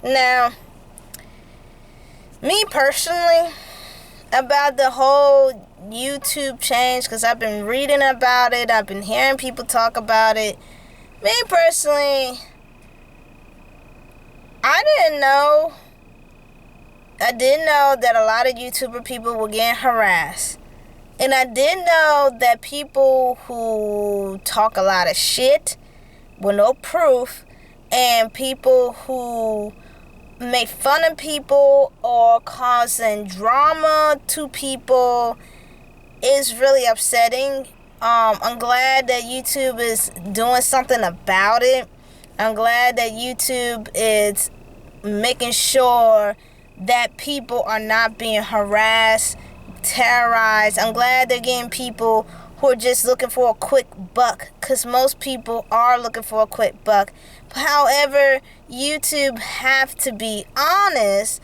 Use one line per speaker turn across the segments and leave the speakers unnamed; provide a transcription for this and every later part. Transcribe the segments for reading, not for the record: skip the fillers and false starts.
Now, me personally, about the whole YouTube change, because I've been reading about it, I've been hearing people talk about it. Me personally, I didn't know that a lot of YouTuber people were getting harassed. And I did know that people who talk a lot of shit with no proof, and people who make fun of people or causing drama to people is really upsetting. I'm glad that YouTube is doing something about it. I'm glad that YouTube is making sure that people are not being harassed, terrorized. I'm glad they're getting people who are just looking for a quick buck, because most people are looking for a quick buck. However, YouTube have to be honest.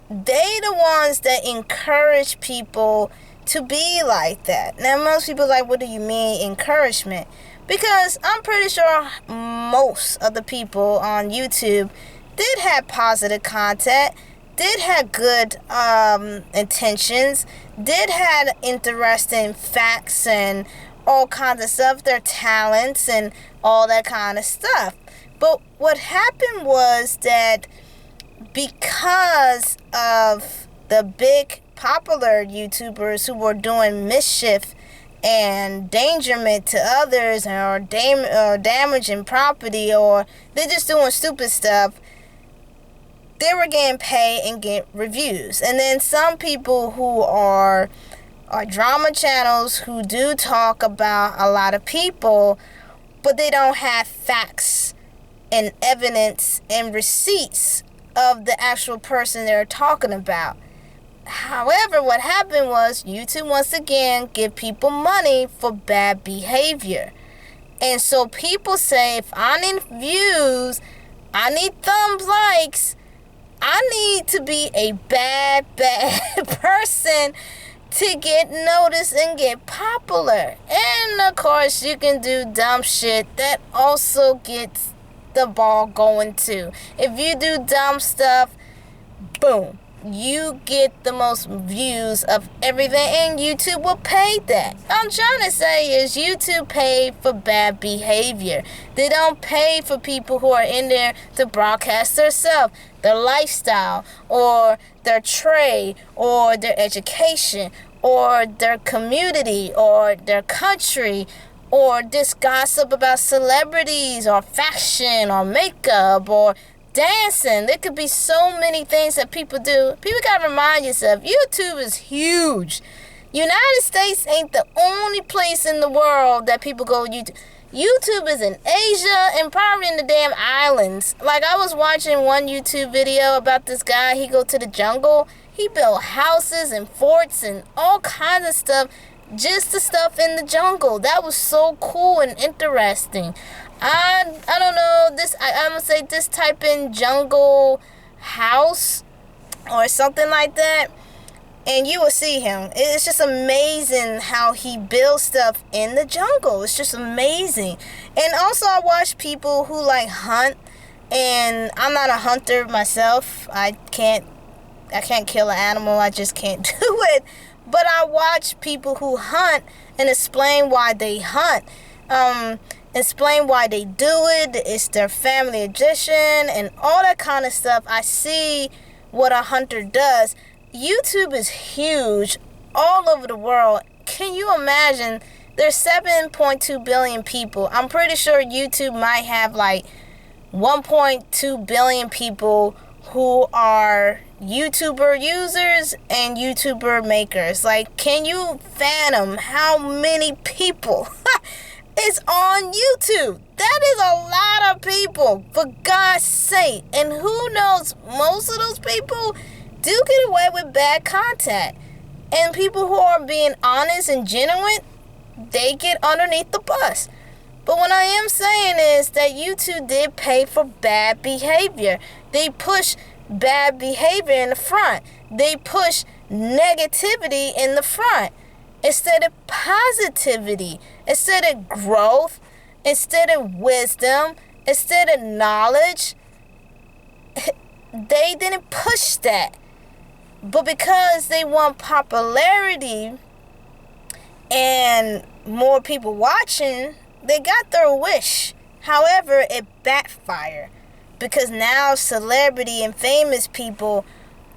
They the ones that encourage people to be like that. Now, most people are like, what do you mean encouragement? Because I'm pretty sure most of the people on YouTube did have positive content, did have good intentions, did have interesting facts and all kinds of stuff, their talents and all that kind of stuff. But what happened was that because of the big popular YouTubers who were doing mischief and endangerment to others, or damaging property, or they're just doing stupid stuff, they were getting paid and get reviews. And then some people who are drama channels who do talk about a lot of people, but they don't have facts and evidence and receipts of the actual person they're talking about. However, what happened was YouTube once again give people money for bad behavior. And so people say, if I need views, I need thumbs, likes, I need to be a bad person to get noticed and get popular. And of course, you can do dumb shit that also gets the ball going too. If you do dumb stuff, boom, you get the most views of everything, and YouTube will pay that. What I'm trying to say is YouTube paid for bad behavior. They don't pay for people who are in there to broadcast themselves, their lifestyle, or their trade, or their education, or their community, or their country, or this gossip about celebrities, or fashion, or makeup, or dancing. There could be so many things that people do. People gotta remind yourself, YouTube is huge. United States ain't the only place in the world that people go YouTube. YouTube is in Asia and probably in the damn islands. Like, I was watching one YouTube video about this guy. He go to the jungle. He built houses and forts and all kinds of stuff, just the stuff in the jungle. That was so cool and interesting. I don't know, this I'm gonna say, this type in jungle house or something like that, and you will see him. It's just amazing how he builds stuff in the jungle. It's just amazing. And also, I watch people who like hunt, and I'm not a hunter myself. I can't kill an animal. I just can't do it. But I watch people who hunt and explain why they hunt. Explain why they do it. It's their family tradition and all that kind of stuff. I see what a hunter does. YouTube is huge all over the world. Can you imagine? There's 7.2 billion people. I'm pretty sure YouTube might have like 1.2 billion people who are YouTuber users and YouTuber makers. Like, can you fathom how many people is on YouTube? That is a lot of people, for God's sake. And who knows, most of those people do get away with bad content. And people who are being honest and genuine, they get underneath the bus. But what I am saying is that YouTube did pay for bad behavior. They push bad behavior in the front. They push negativity in the front instead of positivity, instead of growth, instead of wisdom, instead of knowledge. they didn't push that. But because they want popularity and more people watching, they got their wish. However, it backfired because now celebrity and famous people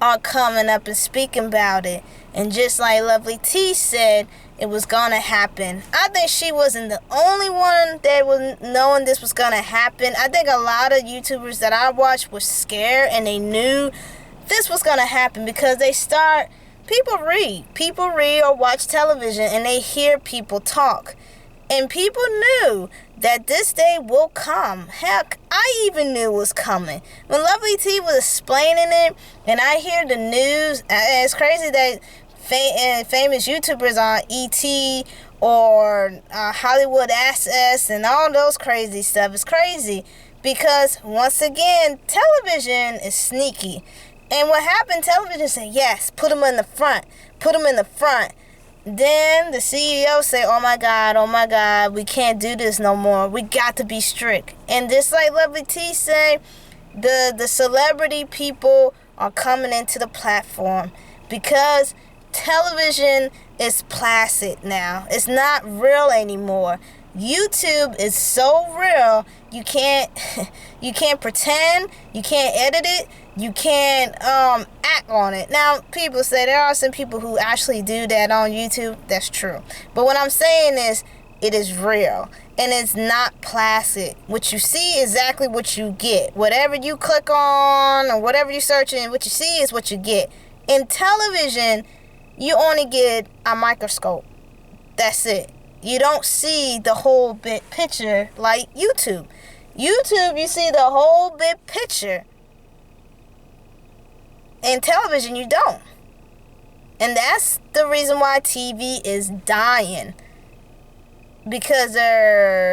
are coming up and speaking about it. And just like Lovely T said, it was gonna happen. I think she wasn't the only one that was knowing this was gonna happen. I think a lot of YouTubers that I watched were scared and they knew this was gonna happen because people read or watch television and they hear people talk. And people knew that this day will come. Heck, I even knew it was coming. When Lovely T was explaining it and I hear the news, it's crazy that famous YouTubers on ET or Hollywood Access and all those crazy stuff. It's crazy because, once again, television is sneaky. And what happened, television said, yes, put them in the front. Put them in the front. Then the CEO say, oh my God, we can't do this no more. We got to be strict. And just like Lovely T say, the celebrity people are coming into the platform because television is plastic now. It's not real anymore. YouTube is so real, you can't pretend, you can't edit it, you can't act on it. Now, people say there are some people who actually do that on YouTube. That's true. But what I'm saying is, it is real. And it's not plastic. What you see is exactly what you get. Whatever you click on or whatever you're searching, what you see is what you get. In television, you only get a microscope. That's it. You don't see the whole big picture like YouTube. YouTube, you see the whole big picture. In television, you don't. And that's the reason why TV is dying. Because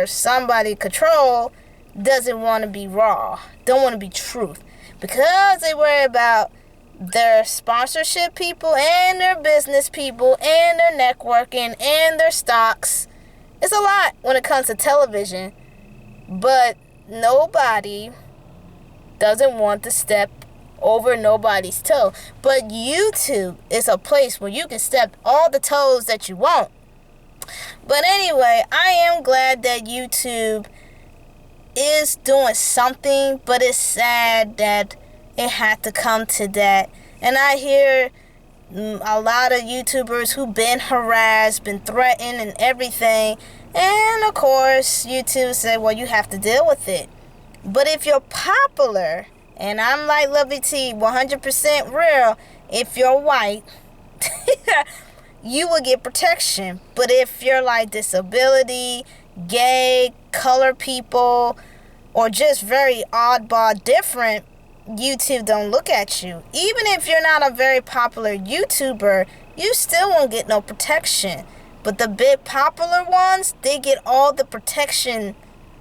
somebody control doesn't want to be raw. Don't want to be truth. Because they worry about their sponsorship people and their business people and their networking and their stocks. It's a lot when it comes to television. But nobody doesn't want to step over nobody's toe. But YouTube is a place where you can step all the toes that you want. But anyway, I am glad that YouTube is doing something, but it's sad that it had to come to that. And I hear a lot of YouTubers who've been harassed, been threatened and everything. And of course, YouTube said, well, you have to deal with it. But if you're popular, and I'm like Lovely T, 100% real, if you're white, you will get protection. But if you're like disability, gay, color people, or just very oddball different, YouTube don't look at you. Even if you're not a very popular YouTuber, you still won't get no protection. But the big popular ones, they get all the protection,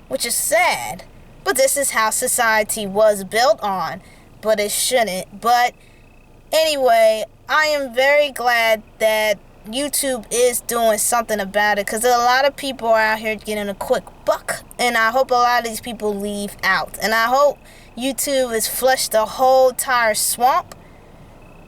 which is sad. But this is how society was built on. But it shouldn't. But anyway, I am very glad that YouTube is doing something about it, because a lot of people are out here getting a quick buck, and I hope a lot of these people leave out. And I hope YouTube has flushed the whole entire swamp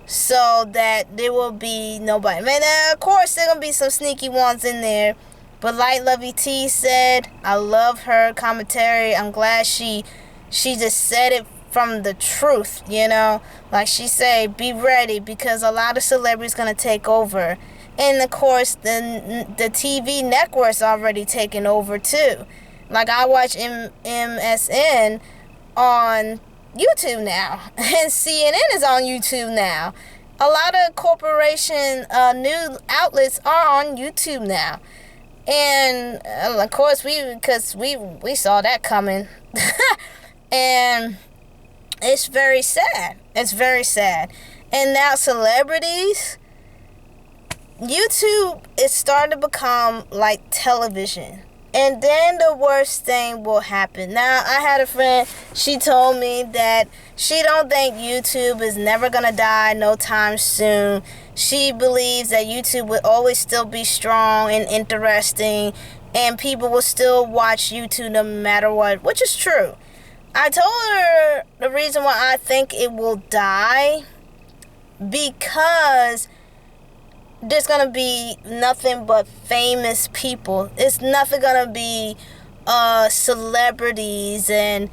so that there will be nobody. Man, of course there gonna be some sneaky ones in there, but like Lovey T said, I love her commentary. I'm glad she just said it from the truth, you know, like she said, be ready, because a lot of celebrities gonna take over. And of course the TV networks already taken over too. Like I watch MSN on YouTube now, and CNN is on YouTube now. A lot of corporation news outlets are on YouTube now. And of course because we saw that coming. And it's very sad. It's very sad. And now celebrities, YouTube is starting to become like television. And then the worst thing will happen. Now, I had a friend, she told me that she don't think YouTube is never going to die no time soon. She believes that YouTube will always still be strong and interesting, and people will still watch YouTube no matter what, which is true. I told her the reason why I think it will die, because there's gonna be nothing but famous people. It's nothing gonna be celebrities and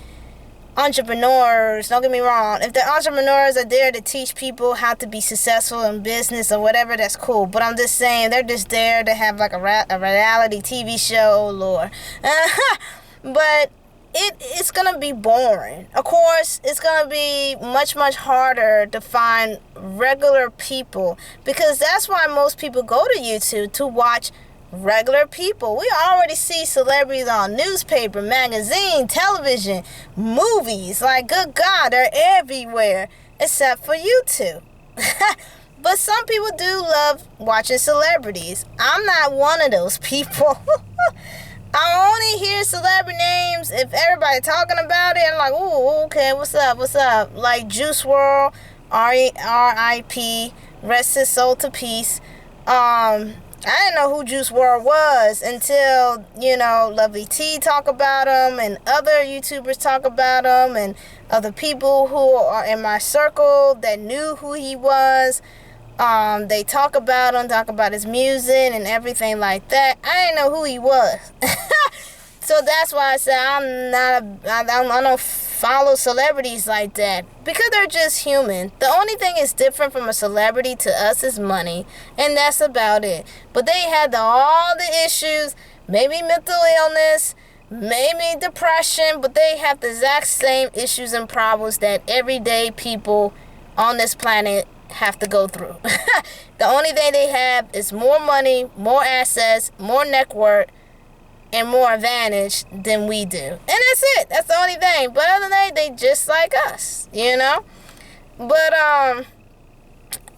entrepreneurs. Don't get me wrong. If the entrepreneurs are there to teach people how to be successful in business or whatever, that's cool. But I'm just saying, they're just there to have like a reality TV show, Lord. But it's gonna be boring. Of course, it's gonna be much harder to find regular people, because that's why most people go to YouTube, to watch regular people. We already see celebrities on newspaper, magazine, television, movies. Like, good God, they're everywhere except for YouTube. But some people do love watching celebrities. I'm not one of those people. I only hear celebrity names if everybody talking about it. I'm like, ooh, okay, what's up? Like Juice WRLD, R.I.P., rest his soul to peace. I didn't know who Juice WRLD was until, Lovely T talk about him, and other YouTubers talk about him, and other people who are in my circle that knew who he was. They talk about his music and everything like that. I didn't know who he was. So that's why I said I don't follow celebrities like that, because they're just human. The only thing is different from a celebrity to us is money, and that's about it. But they had all the issues, maybe mental illness, maybe depression, but they have the exact same issues and problems that everyday people on this planet have to go through. The only thing they have is more money, more assets, more network, and more advantage than we do. And that's it. That's the only thing. But other than that, they just like us, But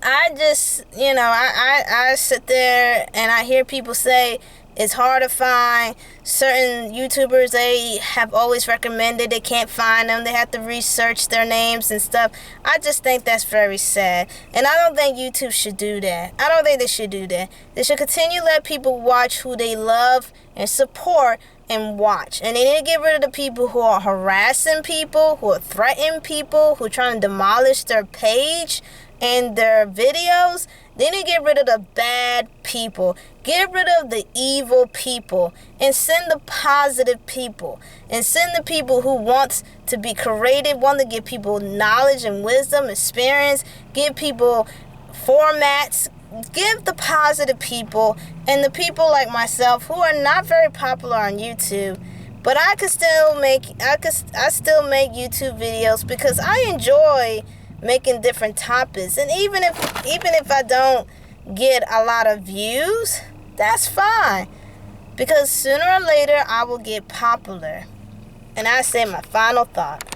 I just, I sit there and I hear people say it's hard to find certain YouTubers. They have always recommended, they can't find them. They have to research their names and stuff. I just think that's very sad. And I don't think YouTube should do that. I don't think they should do that. They should continue to let people watch who they love and support and watch. And they need to get rid of the people who are harassing people, who are threatening people, who are trying to demolish their page and their videos. They need to get rid of the bad people. Get rid of the evil people and send the positive people. And send the people who want to be creative, want to give people knowledge and wisdom, experience, give people formats. Give the positive people, and the people like myself who are not very popular on YouTube, but I still make YouTube videos because I enjoy making different topics. And even if I don't get a lot of views, that's fine, because sooner or later I will get popular. And I say my final thought.